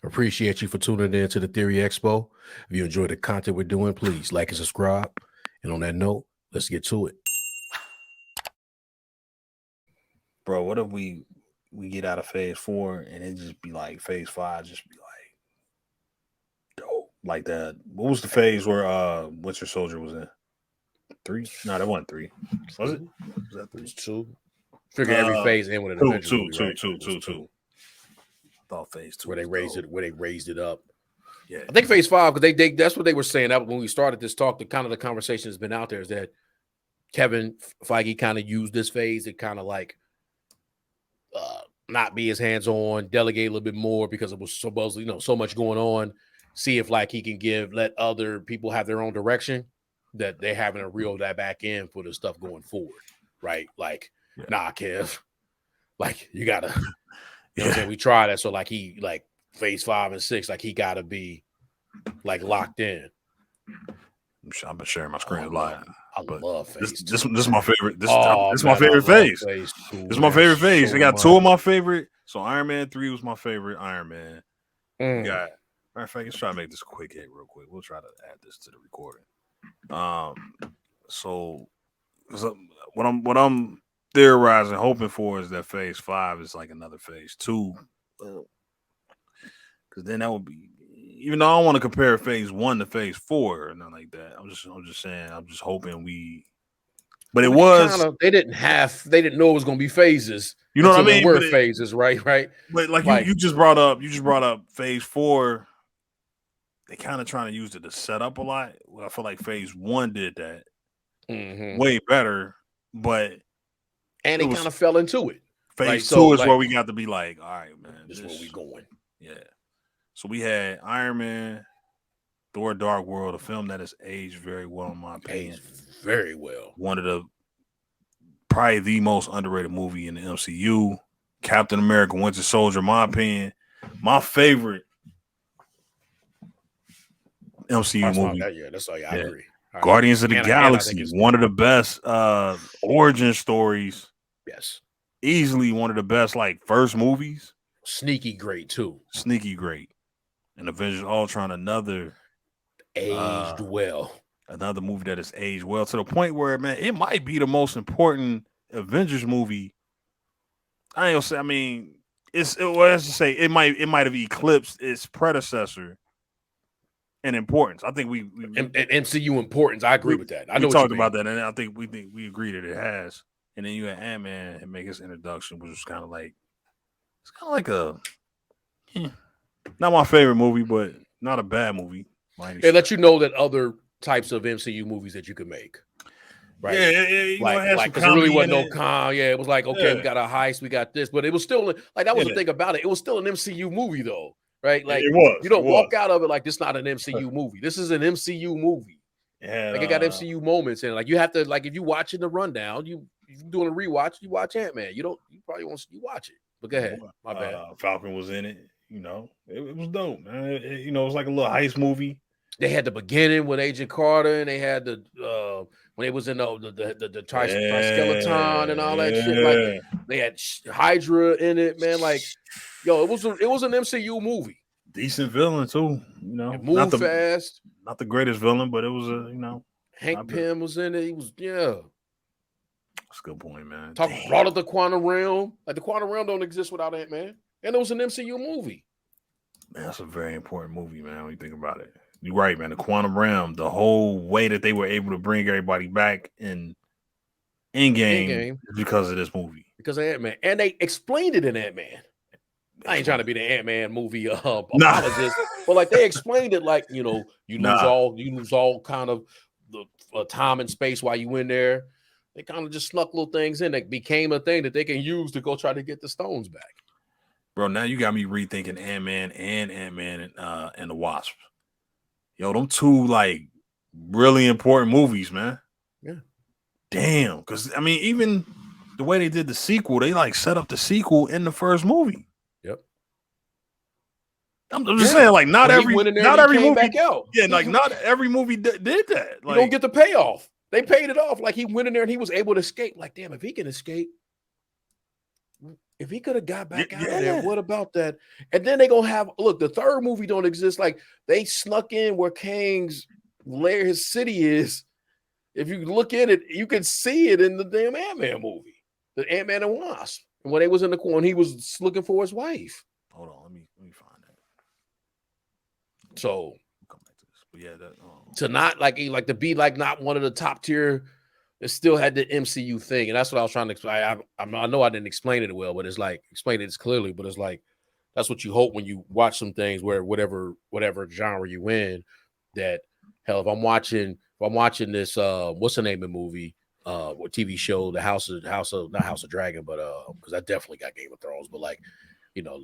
Appreciate you for tuning in to the Theory Expo. If you enjoy the content we're doing, please like and subscribe. And on that note, let's get to it. Bro, what if we get out of phase 4 and it just be like phase 5 just be like dope like that? What was the phase where Winter Soldier was in? 3? No, that wasn't 3. Was it? Was that 3? It's 2. Figure every phase in with an Avengers movie, right? Two. I thought phase 2 where they raised it up. Yeah, I think phase 5 because they that's what they were saying that when we started this talk. The kind of the conversation has been out there is that Kevin Feige kind of used this phase to kind of like not be as hands-on, delegate a little bit more because it was supposedly so much going on. See if like he can let other people have their own direction that they having to reel that back in for the stuff going forward, right? Like, nah, Kev, like you gotta, you know what I'm saying? We tried that, so like he like phase 5 and 6, like he gotta be like locked in. I've been sharing my screen a lot. I love phase. This is my favorite. This is my favorite phase. This is my favorite phase. I got 2 of my favorite. So Iron Man 3 was my favorite Iron Man. We got, matter of fact, let's try to make this a quick hit real quick. We'll try to add this to the recording. So what I'm theorizing, hoping for is that phase 5 is like another phase 2. Because then that would be, even though I don't want to compare phase 1 to phase 4 or nothing like that. I'm just saying, I'm just hoping but it was they didn't know it was gonna be phases. You know what I mean? There were phases, right? But like you just brought up phase 4. They kind of trying to use it to set up a lot. Well, I feel like phase 1 did that way better, and they kind of fell into it. Phase 2 is where we got to be like, all right, man, this is where we going. Yeah. So we had Iron Man, Thor: Dark World, a film that has aged very well in my opinion. Very well. One of probably the most underrated movie in the MCU. Captain America: Winter Soldier, in my opinion, my favorite MCU movie. That's all. I agree. Guardians of the Galaxy, one of the best origin stories. Yes. Easily one of the best first movies. Sneaky great too. Sneaky great. And Avengers Ultron, another aged well. Another movie that has aged well to the point where, man, it might be the most important Avengers movie. I ain't gonna say. I mean, let's just say it might have eclipsed its predecessor in importance. I think we MCU importance. I agree with that. I know we talked about that, and I think we agree that it has. And then you had Ant-Man make his introduction, which was kind of like not my favorite movie, but not a bad movie. They let you know that other types of MCU movies that you could make. Right. Yeah. Because there really wasn't no con. Yeah, it was like, okay, we got a heist, we got this, but it was still like that was the thing about it. It was still an MCU movie though, right? Like it was. You don't walk out of it like this is not an MCU movie. This is an MCU movie. Yeah, like it got MCU moments in it. Like you have to, like if you watching the rundown, you doing a rewatch, you watch Ant-Man. You probably won't watch it. But go ahead. My bad. Falcon was in it. It was dope, man. It was like a little heist movie. They had the beginning with Agent Carter, and they had the when they was in the Triskeleton and all that shit. Like they had Hydra in it, man. Like, yo, it was an MCU movie. Decent villain too, It moved fast. Not the greatest villain, but it was Hank Pym was in it. He was That's a good point, man. Brought up the quantum realm. Like the quantum realm don't exist without Ant-Man, and it was an MCU movie. Man, that's a very important movie, man. When you think about it. You're right, man. The quantum realm, the whole way that they were able to bring everybody back in Endgame is because of this movie. Because of Ant-Man. And they explained it in Ant-Man. I ain't trying to be the Ant-Man movie apologist, but like they explained it like, you lose all kind of the time and space while you in there. They kind of just snuck little things in that became a thing that they can use to go try to get the stones back. Bro, now you got me rethinking Ant-Man and the Wasp. Yo, them two really important movies, man. Yeah. Damn. Because I mean, even the way they did the sequel, they set up the sequel in the first movie. Yep. I'm just saying, not every movie back out. Yeah, not every movie did that. You don't get the payoff. They paid it off. Like he went in there and he was able to escape. Like, damn, if he can escape, If he could have got back out of Yeah. there, what about that? And then they gonna have look. The third movie don't exist. Like they snuck in where Kang's lair, his city is. If you look at it, you can see it in the damn Ant-Man movie, the Ant-Man and Wasp. When they was in the corner, he was looking for his wife. Hold on, let me find that. So We'll come back to this. But yeah, that to not like to be like not one of the top tier, it still had the MCU thing, and that's what I was trying to explain. I know I didn't explain it well, but it's like explain it clearly. But it's like that's what you hope when you watch some things where whatever genre you in, that hell if I'm watching this what's the name of the movie what TV show, the House of not House of Dragon, but because I definitely got Game of Thrones, but like you know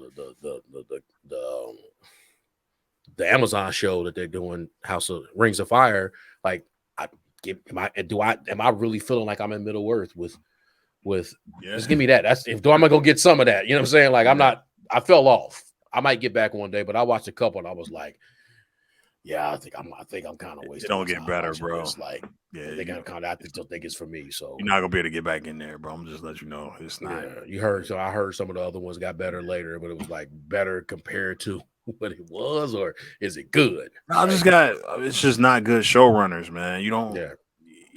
the Amazon show that they're doing, House of Rings of Fire, like am I really feeling like I'm in Middle Earth with just give me that. That's if am I gonna get some of that? You know what I'm saying? Like I fell off. I might get back one day, but I watched a couple and I was like, yeah, I think I'm kind of wasting. It don't get better, bro. It's like I think it's for me. So you're not gonna be able to get back in there, bro. I'm just let you know it's not. Yeah, you heard. So I heard some of the other ones got better later, but it was like better compared to what it was, or is it good? It's just not good showrunners, man. You don't. Yeah.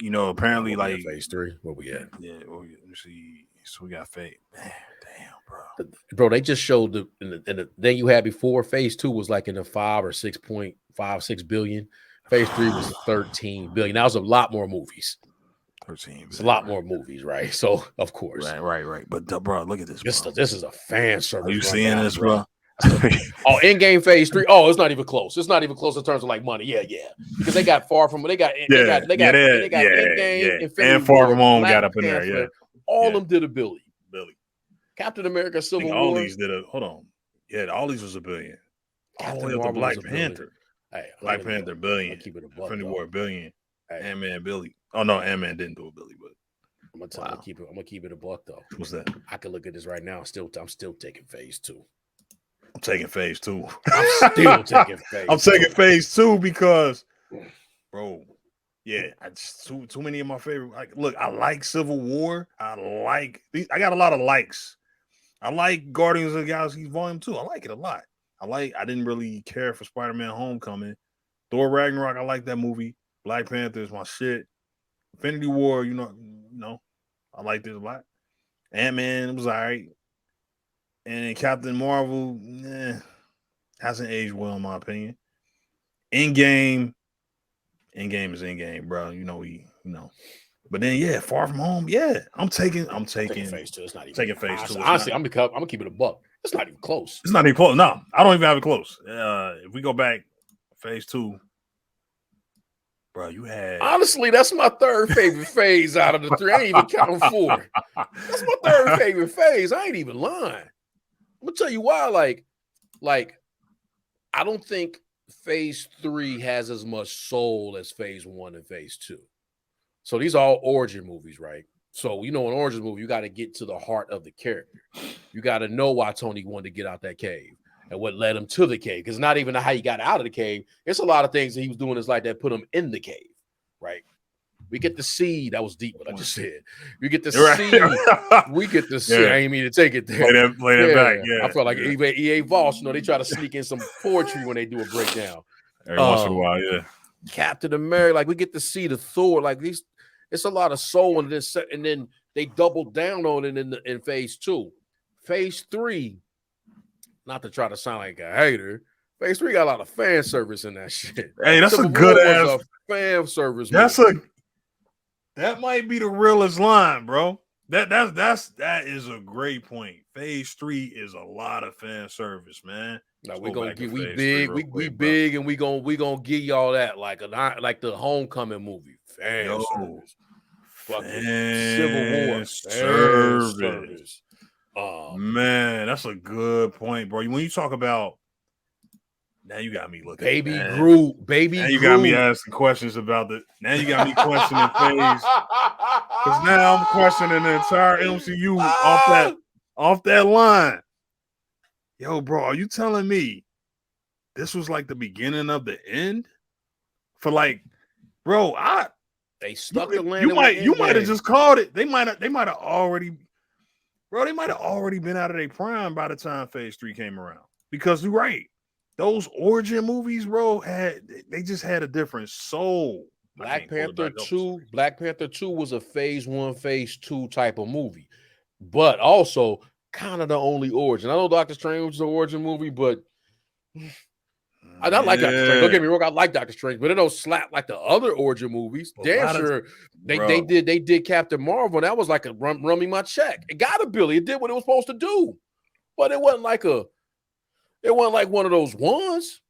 You know, apparently, like phase 3. Where we at? Yeah. Well, let me see. So we got Fate. Man, damn, bro. They just showed the thing you had before. Phase 2 was like in the 5 or 6.56 billion. Phase 3 was 13 billion. That was a lot more movies. 13. It's a lot more movies, right? So of course, right. But bro, look at this. This is a fan service. Are you seeing this, bro? Endgame phase 3. Oh, it's not even close. It's not even close in terms of like money. Yeah. Because they got Far From they got Endgame, and Far From Home got up in there. Yeah, all of them did a billion. Captain America, Civil War. All these did a hold on. Yeah, all these was a billion. All the way up to Black Panther. Hey, Black Panther billion. Infinity War billion. Ant-Man Billy. Oh no, Ant-Man didn't do a billy, but I'm gonna keep it a buck though. What's that? I can look at this right now. I'm still taking phase 2. I'm taking phase 2. I'm still taking phase. I'm taking phase 2 because, bro, yeah, I just too many of my favorite. Like, look, I like Civil War. I got a lot of likes. I like Guardians of the Galaxy Volume 2. I like it a lot. I didn't really care for Spider-Man Homecoming. Thor Ragnarok, I like that movie. Black Panther is my shit. Infinity War, you know, I like this a lot. Ant-Man was all right. And Captain Marvel, hasn't aged well in my opinion. Endgame is Endgame, bro. But then Far From Home, I'm taking phase 2. It's not even taking phase 2. Honestly, I'm gonna keep it a buck. It's not even close. It's not even close. No, I don't even have it close. If we go back, phase 2, bro, you had honestly, that's my third favorite phase out of the 3. I ain't even counting 4. That's my third favorite phase. I ain't even lying. I'm gonna tell you why. Like, I don't think phase 3 has as much soul as phase 1 and phase 2. So these are all origin movies, right? So in origin movie, you got to get to the heart of the character. You got to know why Tony wanted to get out that cave and what led him to the cave. Because not even how he got out of the cave. It's a lot of things that he was doing is like that put him in the cave, right? We get to see, that was deep what I just said. We get to see, we get to see. I ain't mean to take it there. Play that back. Yeah. I felt like EA Voss, they try to sneak in some poetry when they do a breakdown. Every once in a while, yeah. Captain America, like we get to see the Thor, like these. It's a lot of soul in this, and then they doubled down on it in phase 2. Phase 3, not to try to sound like a hater, phase 3 got a lot of fan service in that shit. Hey, that's a good ass fan service. That might be the realest line, bro. That is a great point. Phase 3 is a lot of fan service, man. Now we big, and we gonna give y'all that like the Homecoming movie. Fan service. Fucking Civil War service. Man, that's a good point, bro. When you talk about now, you got me looking. Baby Groot. Now you got me asking questions about the. Now you got me questioning phase. Because now I'm questioning the entire MCU off that line. Yo, bro, are you telling me this was like the beginning of the end? For like, bro, they stuck the landing. You might have just called it. They might have already. Bro, they might have already been out of their prime by the time Phase 3 came around. Because you're right. Those origin movies, bro, they just had a different soul. Black Panther 2 was a Phase 1, Phase 2 type of movie, but also kind of the only origin. I know Doctor Strange was an origin movie, but I like Doctor Strange. Don't get me wrong, I like Doctor Strange, but it don't slap like the other origin movies. Damn sure they did Captain Marvel, and that was like a run me my check. It got a Billy. It did what it was supposed to do, but it wasn't like one of those ones.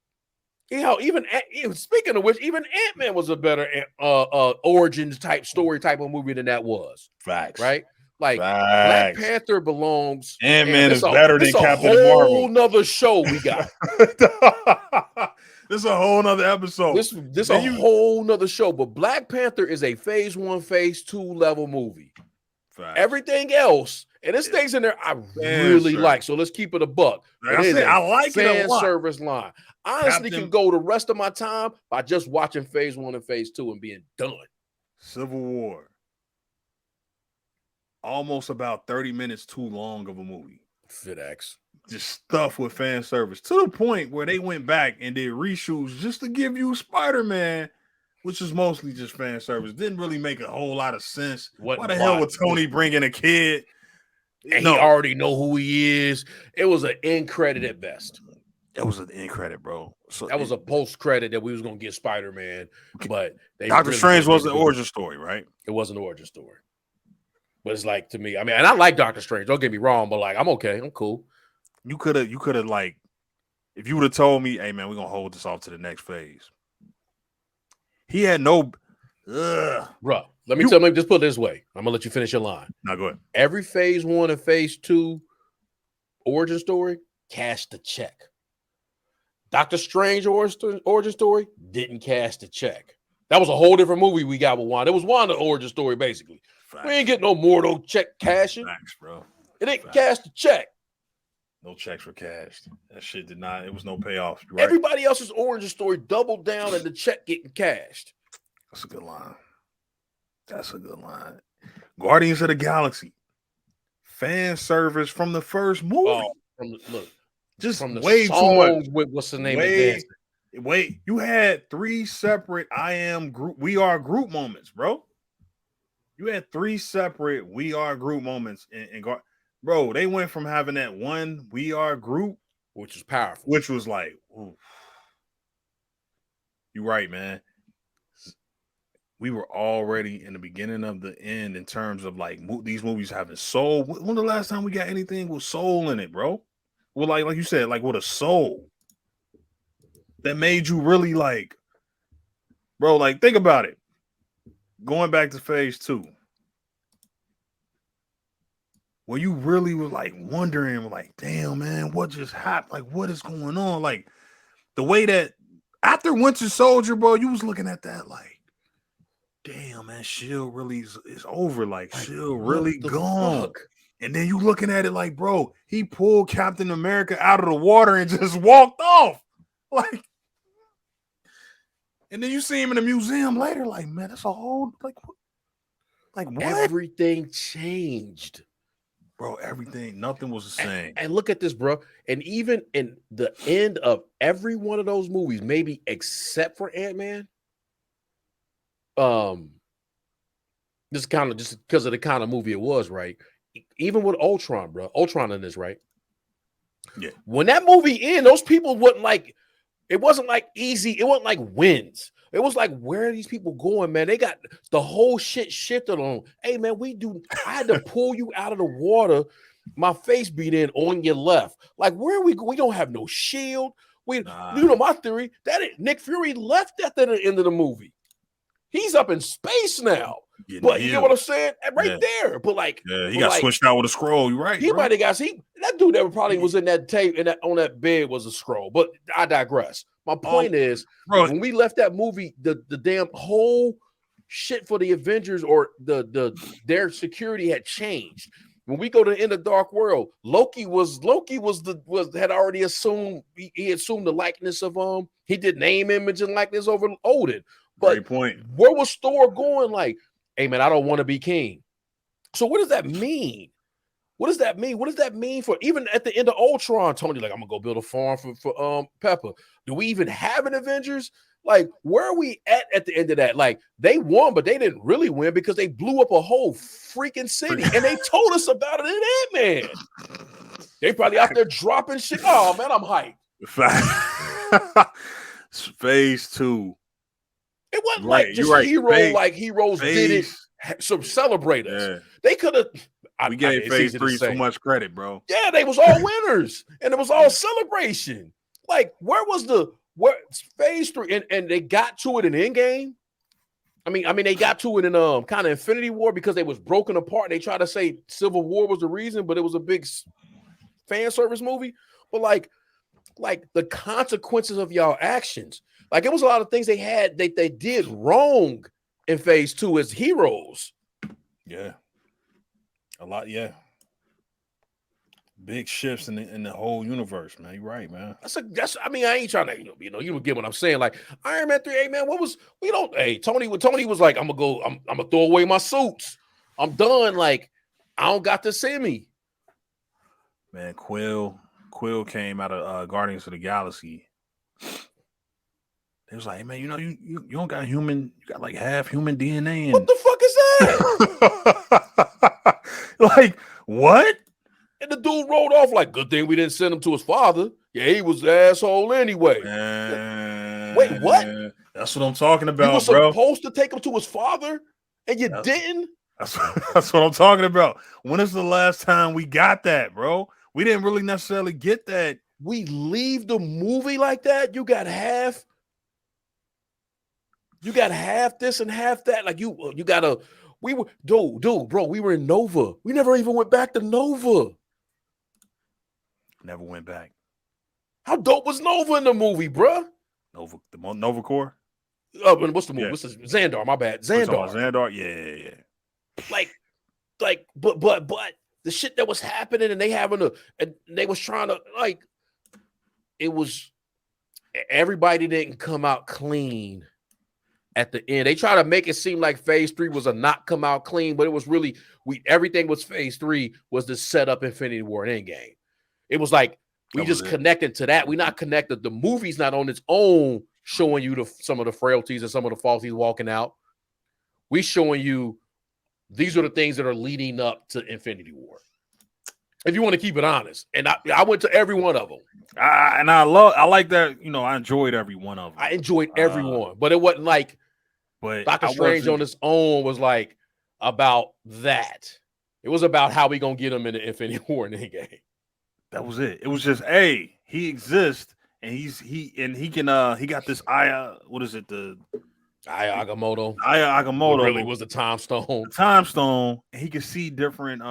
You know, even speaking of which, even Ant-Man was a better origins type story type of movie than that was. Facts, right? Like Black Panther belongs. Ant-Man is better than Captain Marvel. This a whole nother show we got. This is a whole nother episode. This a whole nother show. But Black Panther is a Phase 1, Phase 2 level movie. Facts. Everything else, and there's things in there I really like. So let's keep it a buck. Like I like it a lot. Service line. Honestly, can go the rest of my time by just watching Phase 1 and Phase 2 and being done. Civil War. Almost about 30 minutes too long of a movie. FitX. Just stuff with fan service to the point where they went back and did reshoots just to give you Spider-Man, which is mostly just fan service. Didn't really make a whole lot of sense. Why the hell would Tony bring in a kid? And he already know who he is. It was an end credit at best. It was an end credit, bro. So that was a post credit that we was gonna get Spider-Man, but Doctor Strange was an origin story, right? It was an origin story, but it's like to me. I mean, and I like Doctor Strange. Don't get me wrong, but like I'm okay. I'm cool. You could have like, if you would have told me, hey man, we're gonna hold this off to the next phase. He had no, bro. Let me just put it this way. I'm gonna let you finish your line. No, go ahead. Every Phase 1 and Phase 2 origin story cashed the check. Doctor Strange origin story didn't cash the check. That was a whole different movie we got with Wanda. It was Wanda origin story, basically. Facts. We ain't getting no Mordo check cashing. Facts, bro. It didn't cash the check. No checks were cashed. That shit did not. It was no payoff. Right? Everybody else's origin story doubled down and the check getting cashed. That's a good line. That's a good line. Guardians of the Galaxy. Fan service from the first movie. Look. Just from the way too much. With what's the name Wait, you had 3 separate we are group moments, bro. You had 3 separate we are group moments bro, they went from having that one we are group, which was powerful, which was like, ooh. You're right, man. We were already in the beginning of the end in terms of like these movies having soul. When the last time we got anything with soul in it, bro? Well, like you said, like with a soul that made you really like, bro, like think about it. Going back to Phase 2, where you really were like wondering, like, damn, man, what just happened? Like, what is going on? Like, the way that after Winter Soldier, bro, you was looking at that like, damn, man, S.H.I.E.L.D. really is over. Like S.H.I.E.L.D. really gone. Fuck? And then you looking at it like, bro, he pulled Captain America out of the water and just walked off. Like, and then you see him in the museum later, like, man, that's a whole, like what? Everything changed. Bro, everything, nothing was the same. And look at this, bro. And even in the end of every one of those movies, maybe except for Ant-Man, this kind of just because of the kind of movie it was, right? Even with Ultron, bro. Ultron in this, right? Yeah. When that movie ended, those people wasn't like, it wasn't like easy. It wasn't like wins. It was like, where are these people going, man? They got the whole shit shifted on. Hey, man, I had to pull you out of the water. My face beat in on your left. Like, where are we? We don't have no shield. You know, my theory, Nick Fury left at the end of the movie. He's up in space now. But you know what I'm saying? Right there. But like, he got switched out with a scroll. You're right. He might have got that dude that probably was in that tape and on that bed was a scroll. But I digress. My point is, when we left that movie, the damn whole shit for the Avengers or their security had changed. When we go to the end of Dark World, Loki had already assumed he assumed the likeness of he did name, image, and likeness over Odin. But great point. Where was Thor going? Like, hey man, I don't want to be king. So what does that mean? What does that mean? What does that mean for even at the end of Ultron? Tony, like, I'm gonna go build a farm for Pepper. Do we even have an Avengers? Like, where are we at the end of that? Like, they won, but they didn't really win because they blew up a whole freaking city, and they told us about it in Ant-Man. They probably out there dropping shit. Oh man, I'm hyped. Phase 2. It wasn't like just heroes did it. So celebrate us. Yeah. They could have. We gave Phase 3 so much credit, bro. Yeah, they was all winners, and it was all celebration. Like, where Phase 3 and they got to it in Endgame? I mean, they got to it in kind of Infinity War because they was broken apart. They tried to say Civil War was the reason, but it was a big fan service movie. But like the consequences of y'all actions, like it was a lot of things they did wrong in Phase 2 as heroes. Yeah, a lot. Yeah. Big shifts in the whole universe, man. You're right, man. I mean, I ain't trying to, you get what I'm saying. Like Iron Man 3, hey man, Tony was like, I'm gonna throw away my suits. I'm done. Like, I don't got to see me. Man, Quill came out of Guardians of the Galaxy. It was like, hey man, you don't got human, you got like half human DNA. What the fuck is that? Like, what? And the dude rolled off like, good thing we didn't send him to his father. Yeah, he was an asshole anyway. Wait, what? That's what I'm talking about, you were supposed to take him to his father, and you didn't? That's what I'm talking about. When is the last time we got that, bro? We didn't really necessarily get that. We leave the movie like that? You got half this and half that. Like you gotta. We were bro. We were in Nova. We never even went back to Nova. Never went back. How dope was Nova in the movie, bro? Nova Corps. What's the movie? What's this? Xandar? My bad. Xandar. Yeah. Like, but the shit that was happening, and they was trying to like. It was everybody didn't come out clean. At the end, they try to make it seem like Phase 3 was a not come out clean, but it was really everything was Phase 3 was to set up Infinity War and Endgame. It was like we just connected to that. We not connected. The movie's not on its own showing you some of the frailties and some of the faults he's walking out. We showing you these are the things that are leading up to Infinity War. If you want to keep it honest, and I went to every one of them, I like that. I enjoyed every one of them. I enjoyed every one, but it wasn't like. But Doctor Strange on his own was like about that. It was about how we gonna get him in the Infinity War and Endgame. That was it. It was just, hey, he exists, and he got this what is it? The Agamotto. Agamotto really was the Time Stone. The Time Stone, and he could see different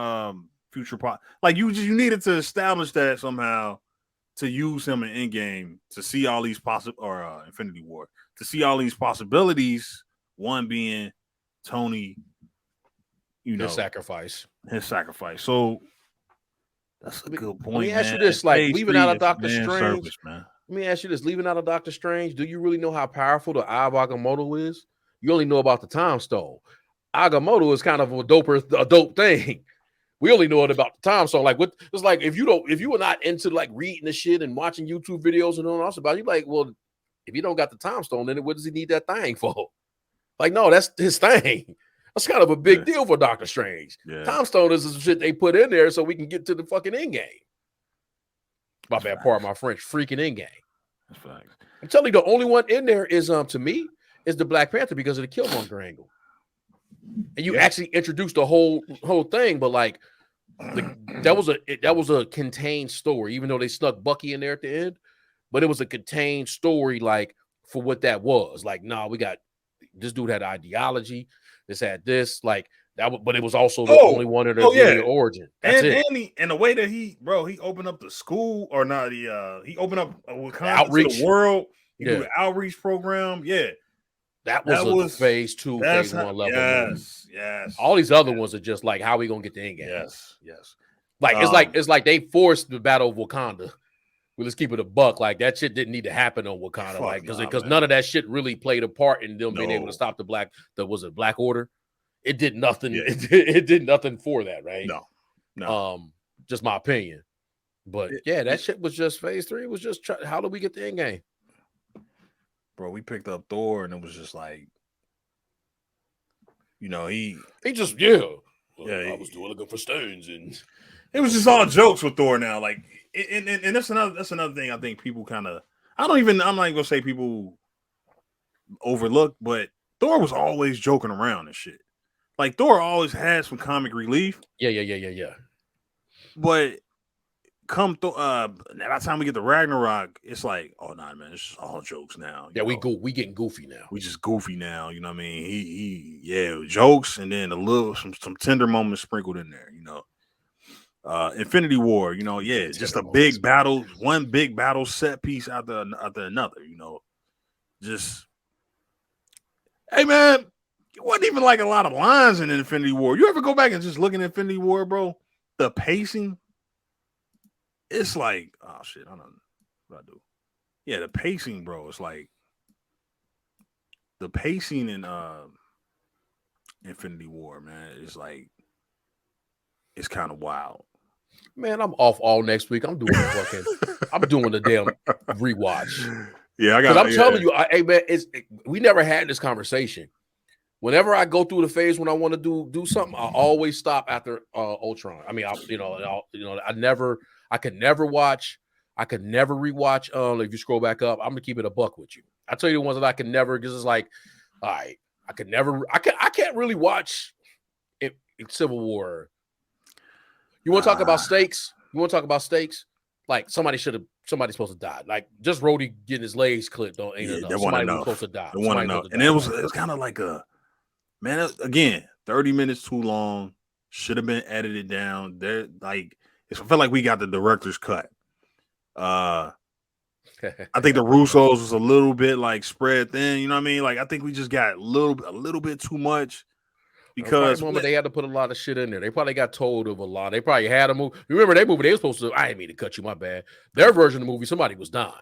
future like you needed to establish that somehow to use him in Endgame to see all these Infinity War to see all these possibilities. One being Tony, his sacrifice. So that's a good point. Let me ask you this: like leaving out of Doctor Strange, man. Let me ask you this: leaving out of Doctor Strange, do you really know how powerful the Eye of Agamotto is? You only know about the Time Stone. Agamotto is kind of a dope thing. We only know it about the Time Stone. Like it's like if you were not into like reading the shit and watching YouTube videos and all else about it, you're like, well, if you don't got the Time Stone, then what does he need that thing for? Like, no, that's his thing. That's kind of a big deal for Doctor Strange. Yeah. Time Stone is the shit they put in there so we can get to the fucking Endgame. My bad, part my French. Freaking Endgame. That's facts. I'm telling you, the only one in there is to me is the Black Panther because of the Killmonger angle. And you actually introduced the whole thing, but like that was a contained story, even though they snuck Bucky in there at the end. But it was a contained story, like for what that was. Like, we got. This dude had ideology. This had this, like that, but it was also the only one of their origin. That's it. And the way that he opened up the school or not, he opened up outreach to the world. He do an outreach program. Yeah, that was Phase 2, Phase 1 level. Yes. All these other ones are just like how we gonna get the Endgame. Yes. Like it's like they forced the Battle of Wakanda. Well, let's keep it a buck. Like that shit didn't need to happen on Wakanda, because none of that shit really played a part in them being able to stop the Black Order. It did nothing. Yeah. It did nothing for that, right? No. No. Just my opinion. But yeah, that shit was just phase 3. It was just how do we get the end game? Bro, we picked up Thor and it was just like, he just I was looking for stones, and it was just all jokes with Thor now. Like, and that's another thing I think people kind of, I'm not even gonna say people overlook, but Thor was always joking around and shit. Like, Thor always had some comic relief. Yeah. But by the time we get to Ragnarok, it's like, oh nah, man, it's just all jokes now. We getting goofy now. We just goofy now. You know what I mean? He jokes and then some tender moments sprinkled in there. Infinity War. Just a big battle, one big battle set piece after another. Just hey man, it wasn't even like a lot of lines in Infinity War. You ever go back and just look at Infinity War, bro? The pacing. It's like, oh shit, I don't know what I do. Yeah, the pacing, bro. It's like the pacing in Infinity War, man. It's like it's kind of wild. Man, I'm off all next week. I'm doing the damn rewatch. Yeah, I'm telling you, hey man, we never had this conversation. Whenever I go through the phase when I want to do something, I always stop after Ultron. I mean, I could never rewatch. If you scroll back up, I'm gonna keep it a buck with you. I tell you the ones that I can never, because it's like, all right, I can't really watch it, Civil War. You want to talk about stakes? Like somebody's supposed to die. Like just Rhodey getting his legs clipped ain't enough. Somebody was supposed to die. They want to know. And it was kind of like again, 30 minutes too long. Should have been edited down. There, like it felt like we got the director's cut. I think the Russos was a little bit like spread thin. You know what I mean? Like I think we just got a little bit too much. Because they had to put a lot of shit in there. They probably got told of a lot. They probably had a movie. Remember that movie? They were supposed to. I didn't mean to cut you. My bad. Their version of the movie, somebody was dying.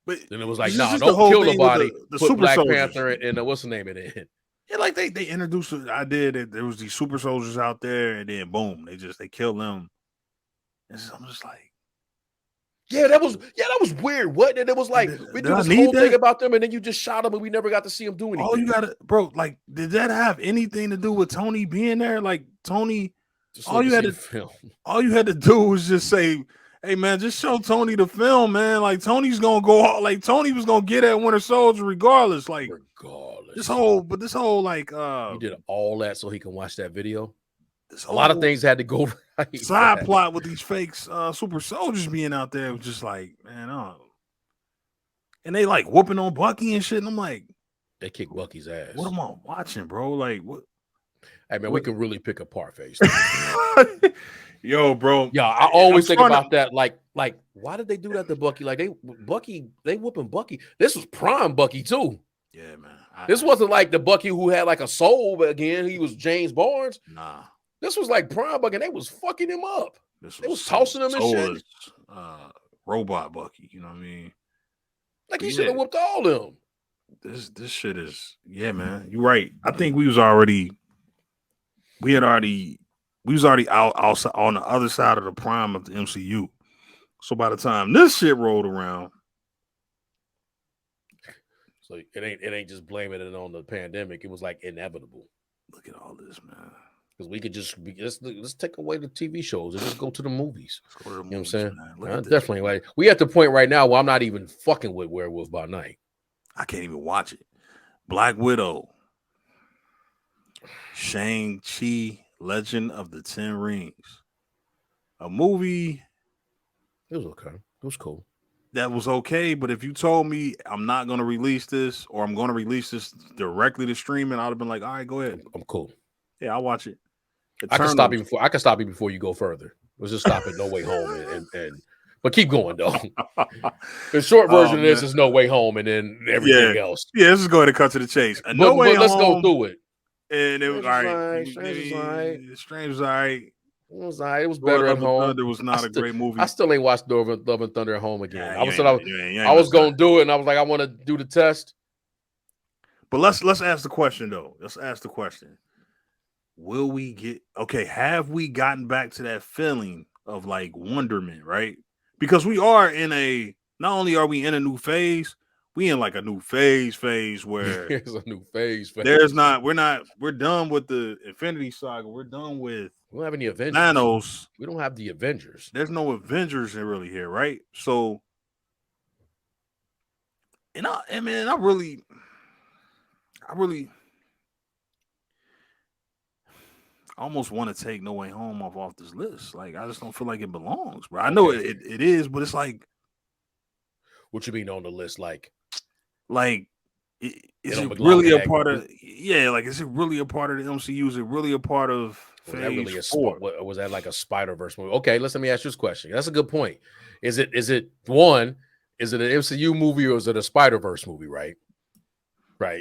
But then it was like, no, don't kill nobody. The put Super Black Soldiers. Panther and what's the name of it? Yeah, like they introduced the idea that there was these super soldiers out there, and then boom, they killed them. And so I'm just like, that was weird. What? And it was like we do this whole thing about them, and then you just shot them, and we never got to see them do anything. Oh, you gotta, bro. Like, did that have anything to do with Tony being there? Like Tony, all you had to do was just say, "Hey, man, just show Tony the film, man. Like Tony's gonna go out. Like Tony was gonna get at Winter Soldier regardless. Like this whole like he did all that so he can watch that video. A lot of things had to go right. Side plot with these fake super soldiers being out there was just like, man, and they like whooping on Bucky and shit. And I'm like, they kick Bucky's ass. What am I watching, bro? Like, what? Hey man, we can really pick apart face. Yo, bro. Yeah, I always think about that. Like, why did they do that to Bucky? Like, they whooping Bucky. This was prime Bucky too. Yeah, man. This wasn't like the Bucky who had like a soul, but again, he was James Barnes. Nah. This was like prime Bucky, and they was fucking him up. They was tossing him and shit. Robot Bucky, you know what I mean? Like he should have whooped all them. This shit is, yeah, man. You're right. I think we was already out on the other side of the prime of the MCU. So by the time this shit rolled around, so it ain't just blaming it on the pandemic. It was like inevitable. Look at all this, man. Because we could let's take away the TV shows and just go to the movies. Let's go to the movies, you know what I'm saying? Definitely. Like we at the point right now where I'm not even fucking with Werewolf by Night. I can't even watch it. Black Widow, Shang-Chi, Legend of the Ten Rings, a movie. It was okay. It was cool. That was okay, but if you told me I'm not going to release this or I'm going to release this directly to streaming, I'd have been like, all right, go ahead. I'm cool. Yeah, I'll watch it. I can stop you before you go further. Let's just stop at No Way Home but keep going though. The short version of this is No Way Home, and then everything else. Yeah, let's just go ahead and cut to the chase. No Way Home. Let's go through it. And it was all right. Strange was all right. Strange was all right. It was all right. It was better at home. Thunder was not a great movie. I still ain't watched Love and Thunder at home again. I was going to do it, and I was like, I want to do the test. But let's ask the question though. Let's ask the question. will we get have we gotten back to that feeling of like wonderment, right? Because we are in a not only are we in a new phase, we in like a new phase where It's a new phase. we're done with the Infinity Saga. We're done with We don't have any Avengers. Thanos. We don't have the Avengers. There's no Avengers really here, right? So, and I really almost want to take No Way Home off this list. Like, I just don't feel like it belongs, bro. I know it is, but it's like, what you mean on the list? Like, is it really a part of? Yeah, like, is it really a part of the MCU? Is it really a part of Phase 4? Was that like a Spider-Verse movie? Okay, let me ask you this question. That's a good point. Is it one? Is it an MCU movie or is it a Spider-Verse movie? Right.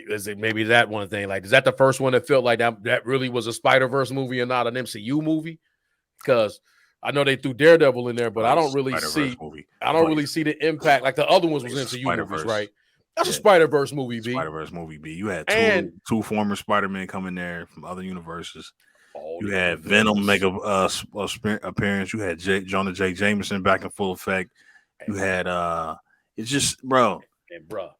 Is it maybe that one thing? Like, is that the first one that felt like that really was a Spider-Verse movie and not an MCU movie? Because I know they threw Daredevil in there, but I don't really see. I don't really see the impact. Like the other ones was MCU movies, right? That's a Spider-Verse movie, B. Spider-Verse movie, B. You had two former Spider-Men coming there from other universes. You had Venom make a appearance. You had Jonah J. Jameson back in full effect. You had it's just, bro. And bro,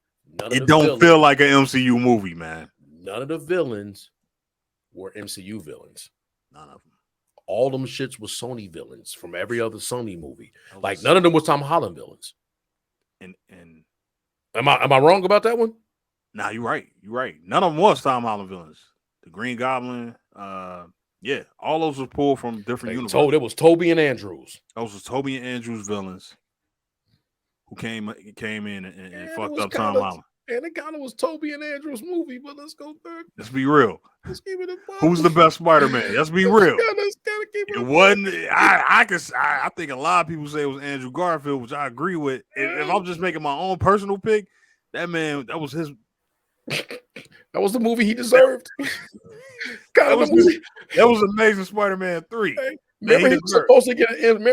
it don't feel like an MCU movie, man. None of the villains were MCU villains. None of them. All them shits was Sony villains from every other Sony movie. Like none of them was Tom Holland villains. And am I wrong about that one? Nah, you're right. You're right. None of them was Tom Holland villains. The Green Goblin, yeah, all those were pulled from different universes. It was Toby and Andrews. Those was Toby and Andrews villains who came in and fucked up Tom Holland. And it kind of was Toby and Andrews movie, but let's go back. Let's be real. Let's keep it Who's the best Spider-Man? Let's be real. It wasn't. I think a lot of people say it was Andrew Garfield, which I agree with. If I'm just making my own personal pick, that was his. That was the movie he deserved. That was Amazing Spider-Man 3. Hey, remember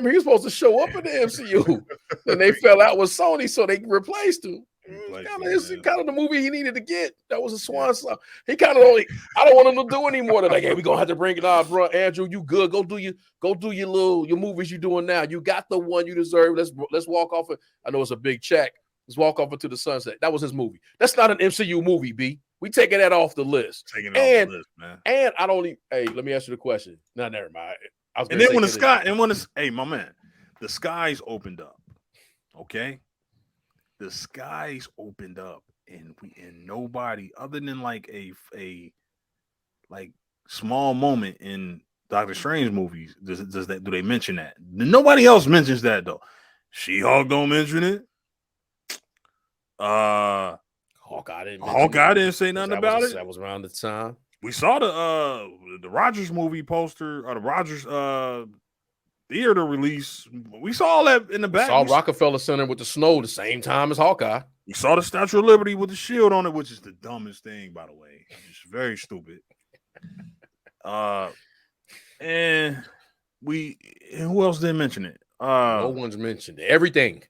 he was supposed to show up in the MCU, and they fell out with Sony, so they replaced him. Kind of the movie he needed to get. That was a swan song. He kind of I don't want him to do any more. They're like, hey, we're gonna have to bring it on, bro. Andrew, you good? Go do your movies you're doing now. You got the one you deserve. Let's walk off. I know it's a big check. Let's walk off into the sunset. That was his movie. That's not an MCU movie, B. We taking that off the list. Taking it off the list, man. And I don't. Hey, let me ask you the question. No, never mind. And then when my man, the skies opened up. Okay. The skies opened up, and nobody other than like a small moment in Doctor Strange movies do they mention that? Nobody else mentions that though. She-Hulk don't mention it. Hawkeye didn't say nothing about it. That was around the time we saw the Rogers movie poster or the Rogers theater release. We saw all that in the back. We saw Rockefeller Center with the snow the same time as Hawkeye. We saw the Statue of Liberty with the shield on it, which is the dumbest thing, by the way. It's very stupid. And who else didn't mention it? No one's mentioned it. Everything.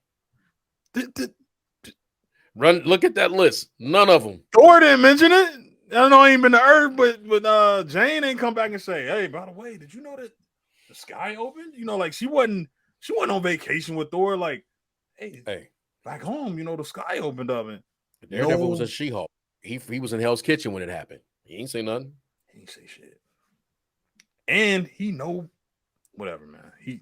Look at that list. None of them. Thor didn't mention it. I don't know, he ain't been to Earth, but Jane ain't come back and say, hey, by the way, did you know that the sky opened? You know, like she wasn't on vacation with Thor. Like, hey, back home, you know, the sky opened up. And Daredevil was a She-Hulk. He was in Hell's Kitchen when it happened. He ain't say nothing. He ain't say shit. And he whatever, man. He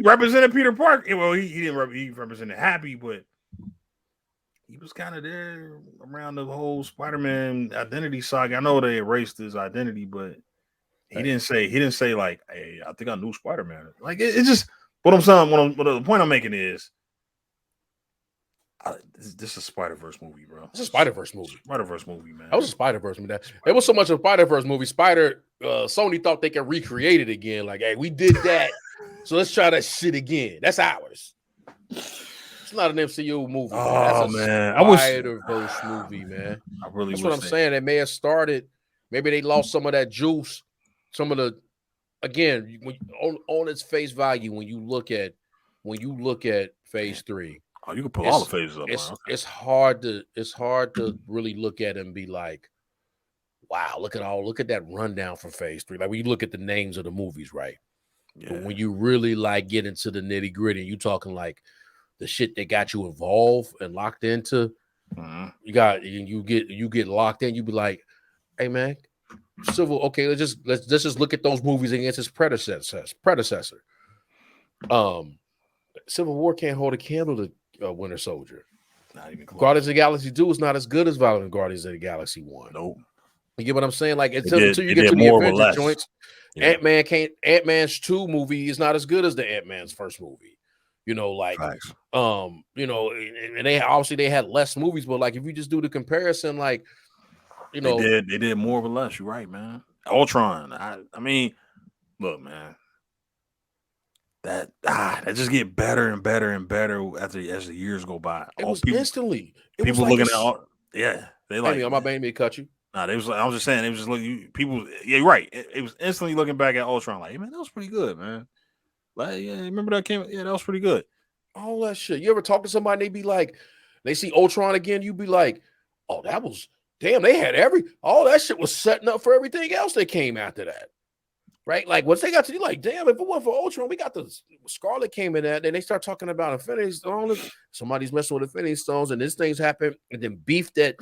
represented Peter Parker. Well, he didn't. He represented Happy, but he was kind of there around the whole Spider-Man identity saga. I know they erased his identity, but he didn't say like, hey, I think I knew Spider-Man. Like it's just what I'm saying. The point I'm making is this is a Spider-Verse movie, bro. It's a Spider-Verse movie. Spider-Verse movie, man. That was a Spider-Verse movie. It was so much a Spider-Verse movie. Sony thought they could recreate it again. Like, hey, we did that, so let's try that shit again. That's ours. It's not an MCU movie. Oh, man. Spider-Verse movie, man. That's what I'm saying. They may have started. Maybe they lost some of that juice. Some of the, again, on its face value, when you look at Phase 3. Oh, you can pull all the phases up. It's hard to really look at it and be like, wow, look at that rundown from Phase 3. Like when you look at the names of the movies, right? Yeah. But when you really like get into the nitty gritty, you talking like the shit that got you involved and locked into. You get locked in. You be like, hey man, Civil. Okay, let's just look at those movies against its predecessor. Civil War can't hold a candle to Winter Soldier. Not even close. Guardians of the Galaxy 2 is not as good as Violent Guardians of the Galaxy 1. Nope. You get what I'm saying? Like until you They get to did the more with Avengers less. joints, Yeah. Ant-Man's 2 movie is not as good as the Ant-Man's first movie. You know, like Facts. you know, and they obviously they had less movies, but like if you just do the comparison, like you know, they did more with less. You're right, man. Ultron. I mean, look, man. That just get better and better and better as the years go by. it was people, instantly. It people was like looking at all, yeah, they like. I'm not blaming me to cut you. Nah, they was. I was just saying. It was just looking. People. Yeah, you're right. It was instantly looking back at Ultron, like, hey, man, that was pretty good, man. Like, yeah, remember that came? Yeah, that was pretty good. All that shit. You ever talk to somebody? They be like, they see Ultron again. You be like, oh, that was damn. They had all that shit was setting up for everything else that came after that. Right? Like once they got to you, like, damn, if it wasn't for Ultron, we got the Scarlet came in that. Then they start talking about Infinity Stones. Somebody's messing with Infinity Stones, and this thing's happened. And then beef that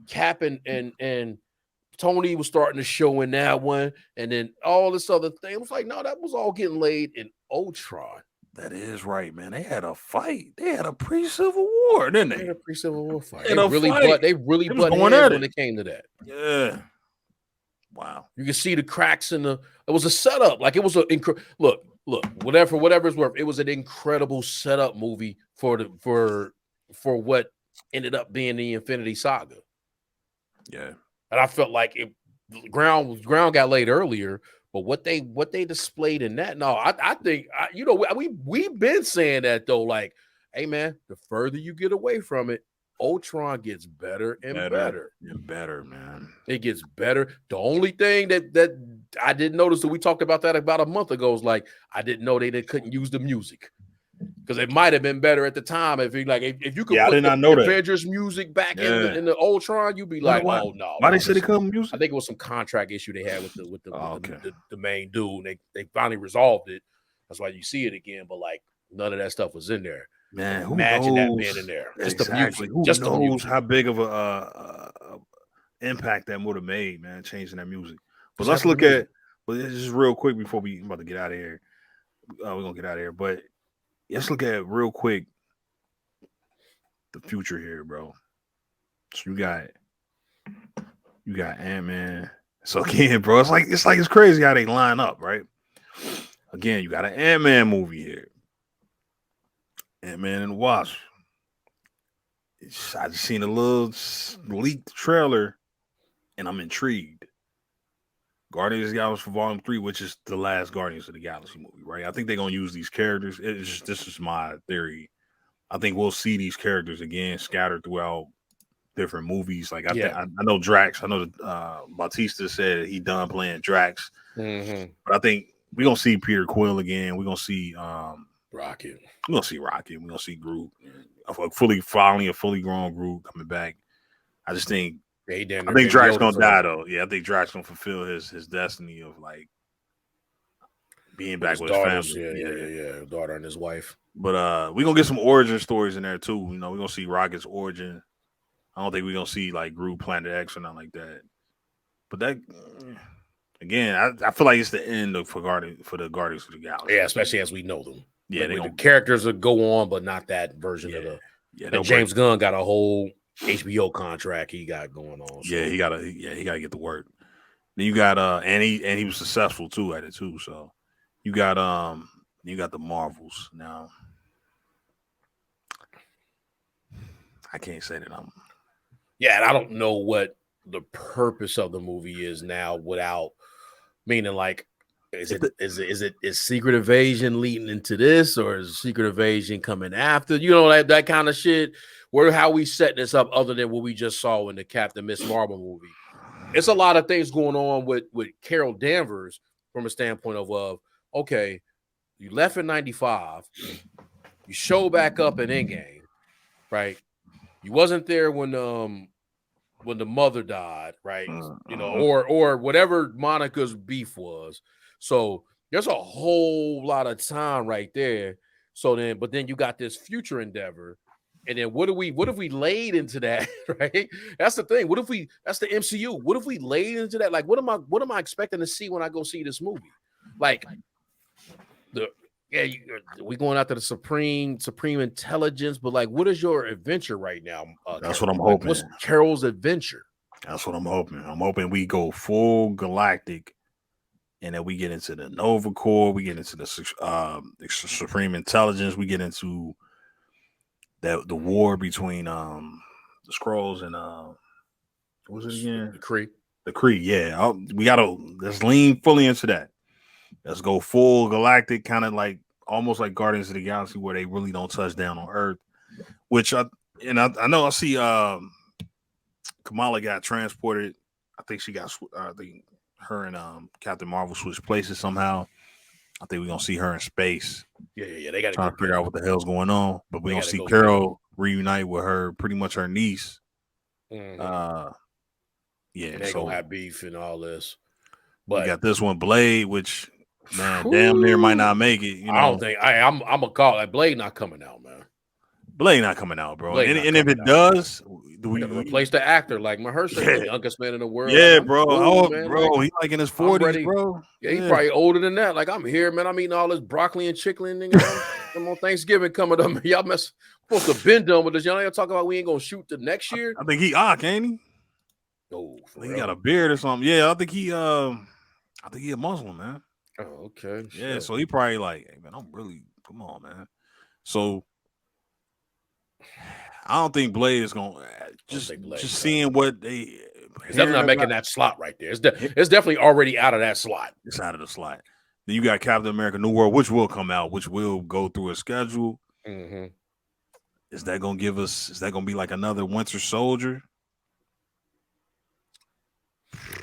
Cap and Tony was starting to show in that one, and then all this other thing. It was like, no, that was all getting laid in Ultron. That is right, man. They had a fight. They had a pre-Civil War, didn't they? They had a pre-Civil War fight. They really butt heads when it came to that. Yeah. Wow. You can see the cracks in it was a setup. Like it was look, whatever it's worth. It was an incredible setup movie for what ended up being the Infinity Saga. Yeah. And I felt like ground got laid earlier, but what they displayed in that, no, I think we've been saying that though, like, hey man, the further you get away from it, Ultron gets better and better. And better, man. It gets better. The only thing that I didn't notice that we talked about that about a month ago is like I didn't know they couldn't use the music. Because it might have been better at the time if you could put the Avengers music back in the Ultron, you'd be like, oh no. Why they said they couldn't music? I think it was some contract issue they had with the main dude. They finally resolved it. That's why you see it again. But like none of that stuff was in there. Man, who imagine knows? that being in there. Just the music. Who knows how big of a impact that would have made, man, changing that music. But let's look at just real quick before we're about to get out of here. We're gonna get out of here, but let's look at real quick the future here, bro. So you got Ant-Man. So again, bro, it's crazy how they line up, right? Again, you got an Ant-Man movie here. Ant-Man and the Wasp. I just seen a little leaked trailer, and I'm intrigued. Guardians of the Galaxy for Volume 3, which is the last Guardians of the Galaxy movie, right? I think they're gonna use these characters. This is my theory. I think we'll see these characters again scattered throughout different movies. Like I know Drax. I know Bautista said he done playing Drax, but I think we're gonna see Peter Quill again. We're gonna see Rocket. We're gonna see Rocket. We're gonna see Groot. Finally a fully grown Groot coming back. I just think. I think Drax gonna die though. Yeah, I think Drax gonna fulfill his destiny of like being back with his family. Yeah, daughter and his wife. But we're gonna get some origin stories in there too. You know, we're gonna see Rocket's origin. I don't think we're gonna see like Groot Planet X or nothing like that. But that again, I feel like it's the end for the Guardians of the Galaxy. Yeah, especially as we know them. Yeah, the characters will go on, but not that version of the. Yeah, and James Gunn got a whole HBO contract he got going on. So. Yeah, he gotta get to work. Then you got and he was successful too at it too. So you got the Marvels now. I can't say that I'm. Yeah, and I don't know what the purpose of the movie is now without meaning like is Secret Invasion leading into this, or is Secret Invasion coming after? You know, that kind of shit. How we set this up other than what we just saw in the Captain Miss Marvel movie. It's a lot of things going on with Carol Danvers from a standpoint of okay, you left in 95, you show back up in Endgame, right? You wasn't there when when the mother died, right? Uh-huh. Or whatever Monica's beef was. So there's a whole lot of time right there. So then, but then you got this future endeavor. And then what if we laid into that, right? That's the thing. That's the MCU. What if we laid into that? Like, what am I expecting to see when I go see this movie? Like we going after the supreme intelligence, but like, what is your adventure right now? That's Carol? what I'm Like, hoping. what's Carol's adventure? That's what I'm hoping. I'm hoping we go full galactic, and then we get into the Nova Corps. We get into the Supreme Intelligence. We get into the war between the Skrulls and what was it again? The Kree. The Kree. Yeah, let's lean fully into that. Let's go full galactic, kind of like almost like Guardians of the Galaxy, where they really don't touch down on Earth. Which I know I see Kamala got transported. I think she got her and Captain Marvel switched places somehow. I think we're gonna see her in space. Yeah. They got to figure out what the hell's going on. But we're gonna see Carol reunite with her, pretty much her niece. Mm-hmm. Yeah, and they so gonna have beef and all this. But we got this one, Blade, which man, damn near might not make it. You know, I don't think I'm gonna call that Blade not coming out, man. Blade not coming out, bro. And if it does, do we replace the actor like Mahershala, the youngest man in the world? Yeah, like, bro. Cool, man. Bro, he's like in his 40s, bro. Yeah, he's probably older than that. Like, I'm here, man. I'm eating all this broccoli and chicken. I'm on Thanksgiving coming up. Y'all supposed to been done with this. Y'all ain't talking about we ain't gonna shoot the next year. I think he ain't he? Oh, he got a beard or something. Yeah, I think he a Muslim, man. Oh, okay. Yeah, sure. So he probably like, hey man, come on, man. So I don't think Blade is gonna just seeing what they. It's definitely not making that slot right there. It's definitely already out of that slot. It's out of the slot. Then you got Captain America: New World, which will come out, which will go through a schedule. Mm-hmm. Is that gonna give us? Is that gonna be like another Winter Soldier?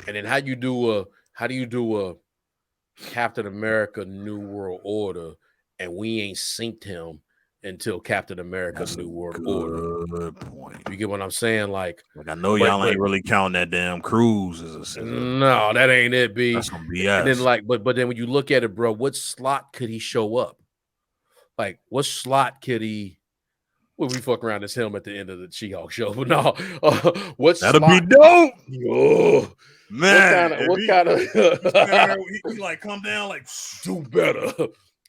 And then how do you do a Captain America: New World Order, and we ain't synced him until Captain America: New World Order? Good point. You get what I'm saying? Like I know y'all ain't really counting that damn Cruise as a no, that ain't it, B. That's some BS. And then but then when you look at it, bro, what slot could he show up? Like, what slot could he? Well, we fuck around this helmet at the end of the She-Hulk show, but no, what that'll slot? Be dope. Oh, man, what kind of he like come down like do better?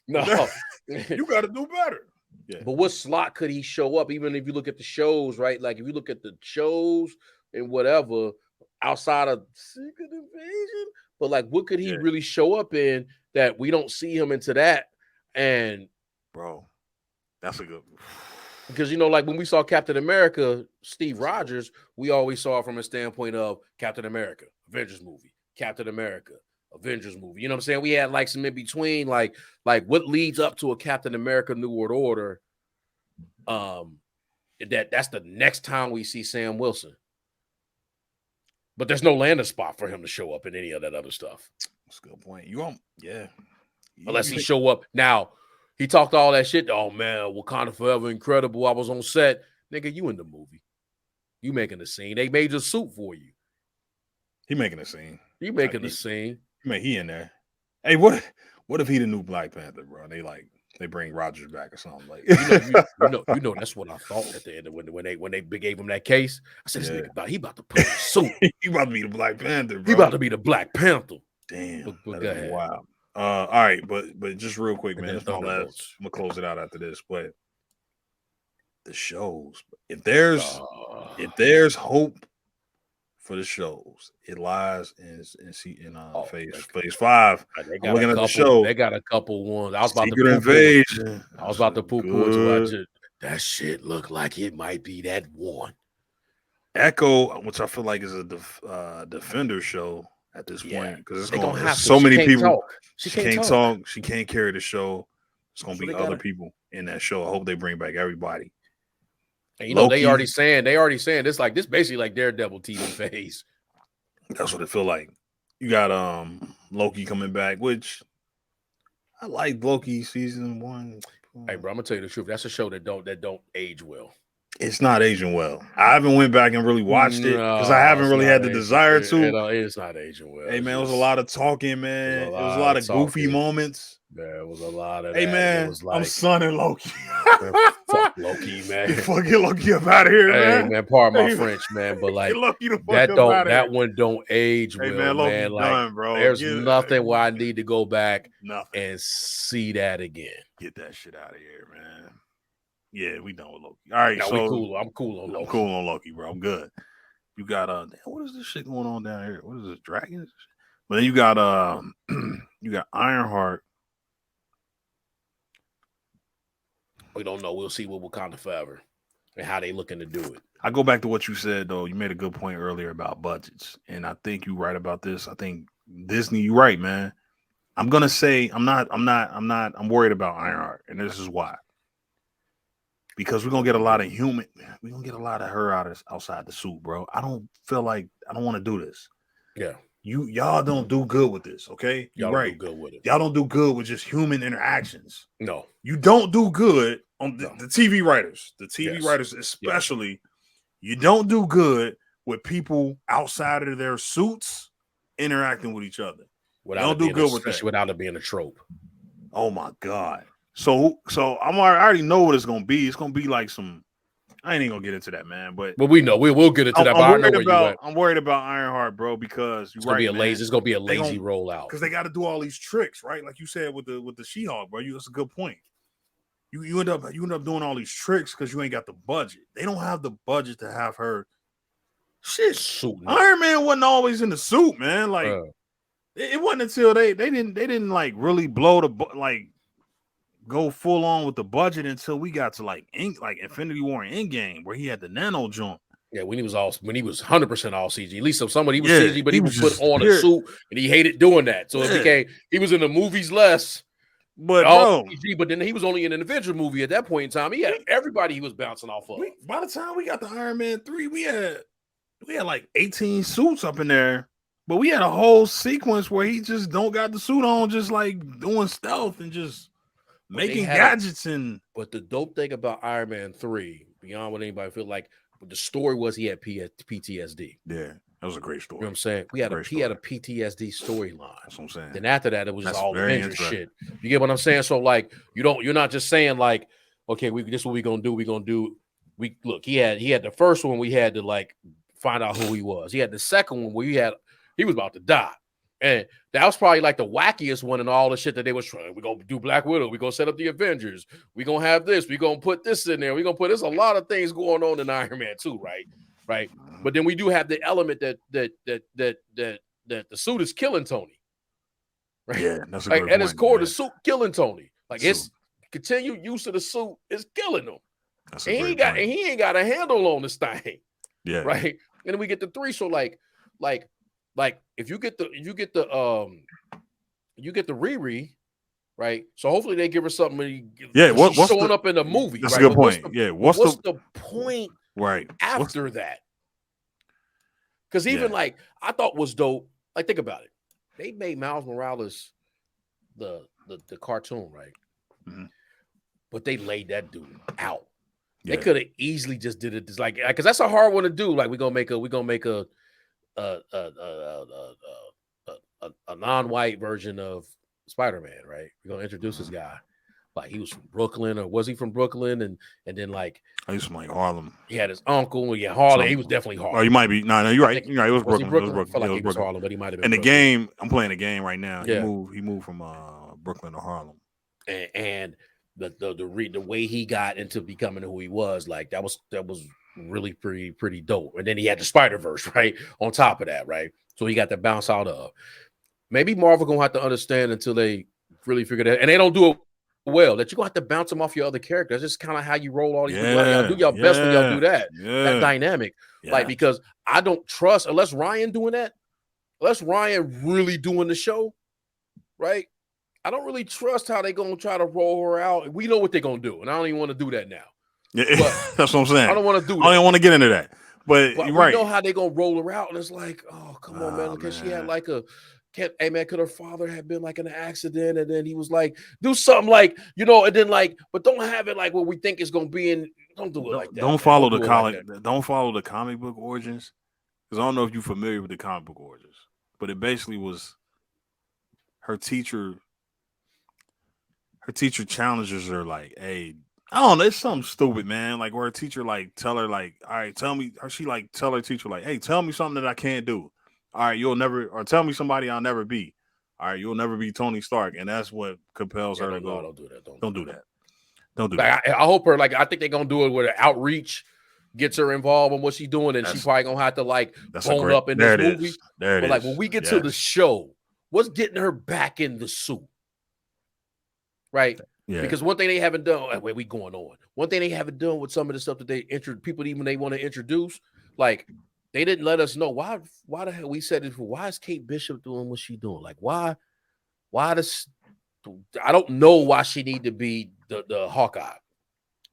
No, you got to do better. Yeah. But what slot could he show up? Even if you look at the shows, right? Like if you look at the shows and whatever outside of Secret Invasion, but like what could he really show up in that we don't see him into that? And bro, that's a good. Because like when we saw Captain America, Steve Rogers, we always saw it from a standpoint of Captain America, Avengers movie, Captain America, Avengers movie. You know what I'm saying? We had like some in between, like what leads up to a Captain America New World Order. That's the next time we see Sam Wilson. But there's no landing spot for him to show up in any of that other stuff. That's a good point. You won't, yeah. Unless he show up now. He talked all that shit. Oh man, Wakanda Forever, incredible. I was on set. Nigga, you in the movie. You making the scene. They made the suit for you. He making the scene. You making the scene. He in there. Hey, what if he the new Black Panther, bro? They bring Rogers back or something like. You know that's what I thought at the end of when they gave him that case. I said, this nigga he about to put a suit. He about to be the Black Panther, bro. He about to be the Black Panther. Damn. But go ahead. Wow. All right, but just real quick, man. That's my last. I'm gonna close it out after this. But the shows, if there's hope for the shows, it lies in phase 5. I'm looking at the show. They got a couple ones. I was about Secret Invasion. I was about to poo-poo it. That shit looked like it might be that one. Echo, which I feel like is a Defender show at this point, because it's going to have so many people. She can't talk. She can't carry the show. It's going to be other people in that show. I hope they bring back everybody. And they already saying this like this basically like Daredevil TV phase. That's what it feel like. You got Loki coming back, which I like Loki season 1. Hey, bro, I'm gonna tell you the truth. That's a show that don't age well. It's not aging well. I haven't went back and really watched it because I haven't really had the desire to. It's not aging well. Hey man, it was a lot of talking, man. It was a lot of goofy moments. There was a lot of hey that. Man, it was like, I'm sunning Loki. fuck Loki, man. Fuck get Loki up out of here, hey man. Man, pardon my French, man, but like Loki the fuck that one don't age hey, well, man. Loki man. Like done, bro. there's nothing where I need to go back nothing and see that again. Get that shit out of here, man. Yeah, we done with Loki. All right, no, so we cool. I'm cool on Loki. I'm cool on Loki, bro. I'm good. You got what is this shit going on down here? What is this, dragons? But then you got you got Ironheart. We don't know. We'll see with Wakanda Forever and how they looking to do it. I go back to what you said though. You made a good point earlier about budgets, and I think you're right about this. I think Disney, you're right, man. I'm gonna say I'm worried about Ironheart, and this is why. Because we're gonna get a lot of her outside the suit, bro. I don't want to do this. Yeah. Y'all don't do good with this, okay? Y'all right. don't do good with it. Y'all don't do good with just human interactions. No. You don't do good on the TV writers. The TV yes. writers especially, yes. You don't do good with people outside of their suits interacting with each other. Without it being a trope. Oh my God. So I already know what it's gonna be. It's gonna be like some. I ain't even gonna get into that, man. But we know we'll get into that. I'm worried about Ironheart, bro, because it's gonna be a lazy rollout because they got to do all these tricks, right? Like you said with the She-Hulk, bro. That's a good point. You end up doing all these tricks because you ain't got the budget. They don't have the budget to have her. Shit, suit. Iron Man wasn't always in the suit, man. Like it wasn't until they didn't like really blow go full on with the budget until we got to like Infinity War and Endgame where he had the nano joint. Yeah, when he was 100% all CG. At least somebody was CG, but he was put on a suit and he hated doing that. So it became he was in the movies less, but all CG. But then he was only in an Avenger movie at that point in time. He had everybody he was bouncing off of. By the time we got the Iron Man 3, we had like 18 suits up in there. But we had a whole sequence where he just don't got the suit on, just like doing stealth and just making gadgets. But the dope thing about Iron Man 3, beyond what anybody feel like, the story was he had PTSD. Yeah, that was a great story. You know what I'm saying? He had a PTSD storyline. That's what I'm saying. Then after that, it was just all Avengers shit. You get what I'm saying? So like, you're not just saying like, okay, this is what we're gonna do. He had the first one we had to like find out who he was. He had the second one where he was about to die. And that was probably like the wackiest one and all the shit that they was trying. We're going to do Black Widow. We're going to set up the Avengers. We're going to have this. We're going to put this in there. There's a lot of things going on in Iron Man 2, right? But then we do have the element that the suit is killing Tony. Right? Yeah, that's a great point. At its core, the suit killing Tony. Like its continued use of the suit is killing him. And he ain't got a handle on this thing. Yeah. Right. And then we get the 3. So like if you get the Riri, right? So hopefully they give her something. Yeah, what's showing up in the movie? That's a good point. What's the point? Right after that? Because even like I thought was dope. Like think about it. They made Miles Morales the cartoon, right? Mm-hmm. But they laid that dude out. Yeah. They could have easily just did it, just like because that's a hard one to do. Like we're gonna make a non-white version of Spider-Man, right? We're gonna introduce this guy. Like he was from Brooklyn, or was he from Brooklyn? And then like he's from like Harlem. He had his uncle. Yeah, Harlem. He was definitely Harlem. Oh, you might be. No, you're right. You're right. It was Brooklyn. It was Brooklyn. He was Harlem, but he might have been. In the game, I'm playing the game right now. Yeah. He moved from Brooklyn to Harlem. And the way he got into becoming who he was, like that was really pretty dope. And then he had the Spider-Verse, right? On top of that, right? So he got to bounce out of. Maybe Marvel gonna have to understand until they really figure that, and they don't do it well, that you're gonna have to bounce them off your other characters. That's just kind of how you roll all these people. Y'all do your best when y'all do that. That dynamic. Like, because I don't trust unless Ryan doing that, unless Ryan really doing the show, right? I don't really trust how they gonna try to roll her out. We know what they're gonna do, and I don't even want to do that now. Yeah, that's what I'm saying. I don't want to do that. I don't want to get into that. But you're right. We know how they gonna roll her out, and it's like, oh, come on, man. Because she had like a hey man, could her father have been like in an accident? And then he was like, do something like, and then like, but don't have it like what we think it's gonna be. And don't do it like that. Don't follow the comic. Don't follow the comic book origins, because I don't know if you're familiar with the comic book origins, but it basically was her teacher. Her teacher challenges her like, "Hey, I don't know, it's something stupid, man. Like where her teacher like tell her like, all right, tell me." Or she like tell her teacher like, "Hey, tell me something that I can't do. All right, you'll never, or tell me somebody I'll never be. All right, you'll never be Tony Stark." And that's what compels her to go. Don't do that. Don't do that. Don't do that. I hope her like. I think they're gonna do it with an outreach. Gets her involved in what she's doing, and she probably gonna have to like bone up in this movie. There it is. Like when we get to the show, what's getting her back in the suit? Right? Yeah. Because one thing they haven't done, where we going on? One thing they haven't done with some of the stuff that they people even they want to introduce, like they didn't let us know why the hell we said it. Why is Kate Bishop doing what she's doing? Like why does I don't know why she need to be the Hawkeye.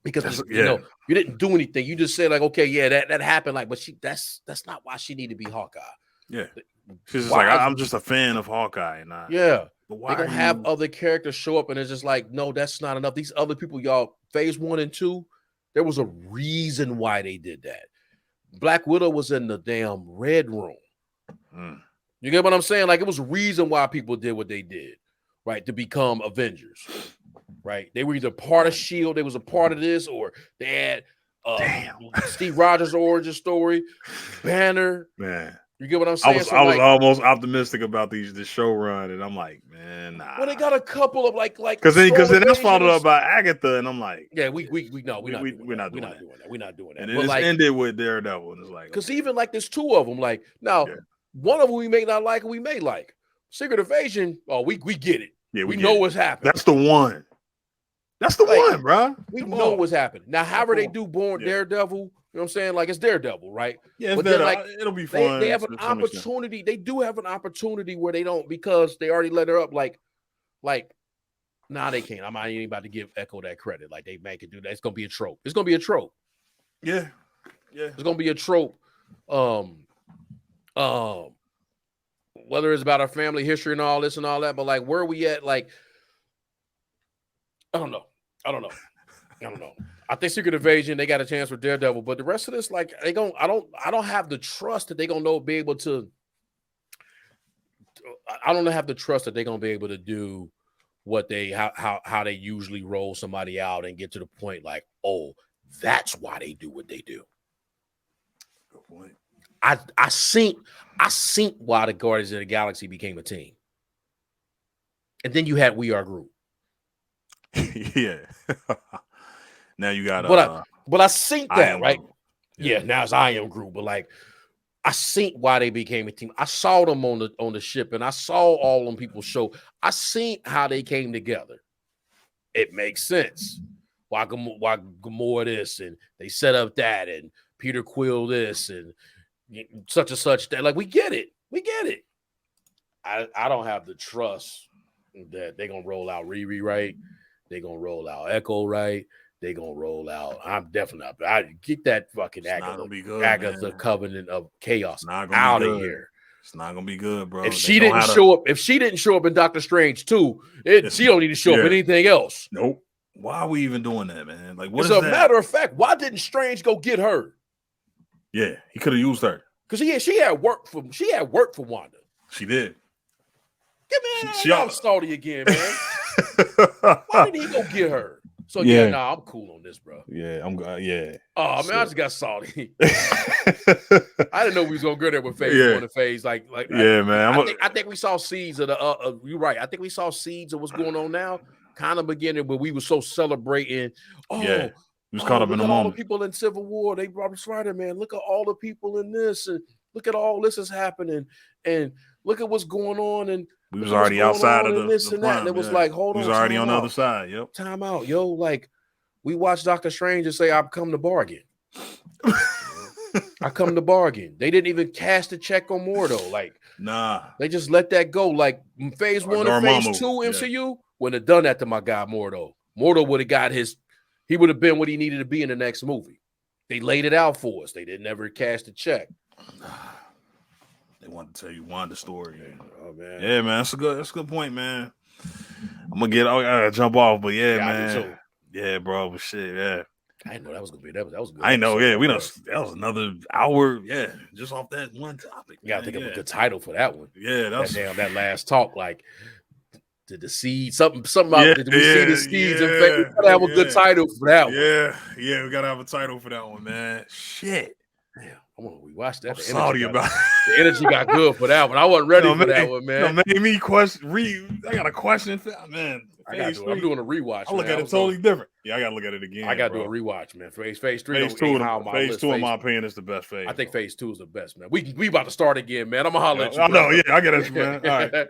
Because you didn't do anything. You just said like, okay, yeah, that happened. Like, but that's not why she need to be Hawkeye. Yeah, she's like, I'm just a fan of Hawkeye, and but why they gonna have other characters show up, and it's just like, no, that's not enough. These other people, y'all, phase 1 and 2, there was a reason why they did that. Black Widow was in the damn Red Room. You get what I'm saying? Like, it was a reason why people did what they did, right? To become Avengers. Right, they were either part of S.H.I.E.L.D., they was a part of this, or they had Steve Rogers' origin story, Banner. Man, you get what I'm saying? I was almost optimistic about the show run, and I'm like, man, nah. Well, they got a couple of like because then that's followed up by Agatha, and I'm like, yeah, we're not doing that. And then it's ended with Daredevil, and it's like, because even like there's 2 of them. Like now, one of them we may not like, and we may like Secret Invasion. Oh, we get it. Yeah, we know what's happening. That's the one. That's the one, bro. We know what's happening. Now, however they do Daredevil, you know what I'm saying? Like, it's Daredevil, right? Yeah, but then, like, it'll be fun. They have an opportunity. They do have an opportunity where they don't, because they already let her up. Like, nah, they can't. I'm not even about to give Echo that credit. Like, they make it do that. It's going to be a trope. It's going to be a trope. Yeah. It's going to be a trope. Whether it's about our family history and all this and all that, but, like, where are we at? Like, I don't know. I think Secret Invasion, they got a chance for Daredevil, but the rest of this, like, I don't have the trust that they're gonna be able to. I don't have the trust that they're gonna be able to do what how they usually roll somebody out and get to the point like, oh, that's why they do what they do. Good point. I seen why the Guardians of the Galaxy became a team, and then you had We Are Groot. Yeah. Now you got but I seen that, right? Yeah, now it's I Am Groot, but like I seen why they became a team. I saw them on the ship, and I saw all them people show. I seen how they came together. It makes sense. Why Gamora this, and they set up that, and Peter Quill this, and such and such that. Like, we get it. I don't have the trust that they're gonna roll out Riri right. They're gonna roll out Echo right. They're gonna roll out. I'm definitely not. I get that fucking Agatha Covenant of Chaos out of here. It's not gonna be good, bro. If she didn't show up in Doctor Strange 2, she don't need to show up in anything else. Nope. Why are we even doing that, man? Like, what as a matter of fact, why didn't Strange go get her? Yeah, he could have used her. Because she had work for Wanda. She did. I'm salty again, man. Why didn't he go get her? So I'm cool on this, bro. Yeah, yeah. Oh man, I just got salty. I didn't know we was gonna go there with phase 1 and phase man. I think we saw seeds of the. You're right. I think we saw seeds of what's going on now. Kind of beginning, but we were so celebrating. He was caught up in the moment. All the people in Civil War, they brought Spider-Man. Look at all the people in this, and look at all this is happening, and look at what's going on, and. We was already outside of this and that. And it was like, hold on. We was already on the other side. Yep. Time out, yo. Like, we watched Doctor Strange and say, I've come to bargain. I come to bargain. They didn't even cast a check on Mordo. Like, nah. They just let that go. Like, phase 1 and phase 2 MCU wouldn't have done that to my guy Mordo. Mordo would have got he would have been what he needed to be in the next movie. They laid it out for us. They didn't ever cast a check. They want to tell you Wanda's story. Oh man. Yeah, man. That's a good point, man. I gotta jump off, but yeah, man. Yeah, bro. But shit, yeah. I didn't know that was gonna be that was good. I know, yeah. That was another hour, yeah, just off that one topic. You gotta think of a good title for that one. Yeah, that last talk, like did the seed something about did we see the seeds and faith? We gotta have a good title for that one. Yeah, we gotta have a title for that one, man. Shit. Damn, I want to rewatch that. The energy got good for that one. I wasn't ready for that one, man. Made me question. I got a question for that, man. I'm doing a rewatch. I look at it totally different. Yeah, I gotta look at it again. I gotta do a rewatch, man. Phase 3. Phase 2, in my opinion, is the best phase. I think Phase 2 is the best, man. We about to start again, man. I'm gonna holler at you. I know, yeah, I get it, man. All right.